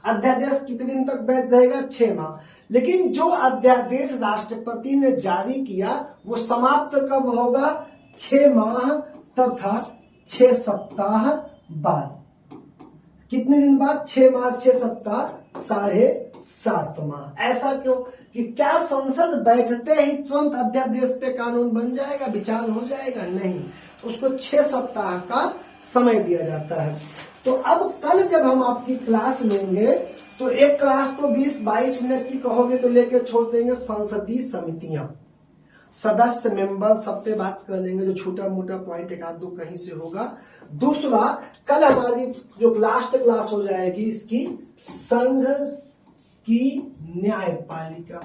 अध्यादेश कितने दिन तक वैध रहेगा, 6 माह। लेकिन जो अध्यादेश राष्ट्रपति ने जारी किया वो समाप्त कब होगा, 6 माह तथा 6 सप्ताह बाद। कितने दिन बाद? 6 माह 6 सप्ताह 7.5 माह। ऐसा क्यों? कि क्या संसद बैठते ही तुरंत अध्यादेश पे कानून बन जाएगा, विचार हो जाएगा? नहीं, तो उसको 6 सप्ताह का समय दिया जाता है। तो अब कल जब हम आपकी क्लास लेंगे तो एक क्लास तो 20-22 मिनट की कहोगे तो लेकर छोड़ देंगे। संसदीय समितियां, सदस्य मेंबर सब पे बात कर लेंगे, जो छोटा मोटा पॉइंट एक आध दो कहीं से होगा। दूसरा, कल हमारी जो लास्ट क्लास हो जाएगी इसकी, संघ की न्यायपालिका।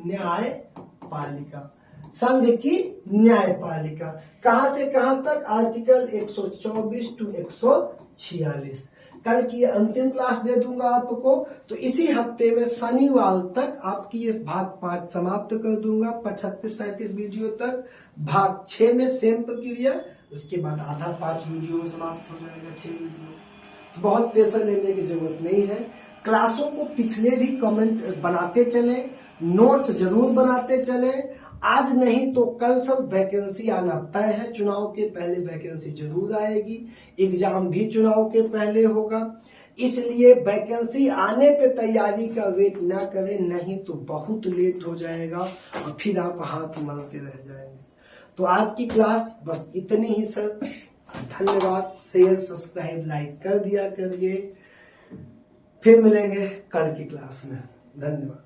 न्यायपालिका, संघ की न्यायपालिका कहां से कहां तक? Article 124 to 146। कल की अंतिम क्लास दे दूंगा आपको। तो इसी हफ्ते में शनिवार तक आपकी ये भाग 5 समाप्त कर दूंगा। 35-37 वीडियो तक। भाग 6 में सेम प्रक्रिया, उसके बाद आधा 5 वीडियो में समाप्त हो जाएगा 6 वीडियो। बहुत टेंशन लेने की जरूरत नहीं है। क्लासों को पिछले भी कमेंट बनाते चले, नोट जरूर बनाते चले। आज नहीं तो कल सब वैकेंसी आना तय है। चुनाव के पहले वैकेंसी जरूर आएगी। एग्जाम भी चुनाव के पहले होगा, इसलिए वैकेंसी आने पे तैयारी का वेट ना करें, नहीं तो बहुत लेट हो जाएगा और फिर आप हाथ मलते रह जाएंगे। तो आज की क्लास बस इतनी ही सर। धन्यवाद। शेयर सब्सक्राइब लाइक कर दिया करिए। फिर मिलेंगे कल की क्लास में। धन्यवाद।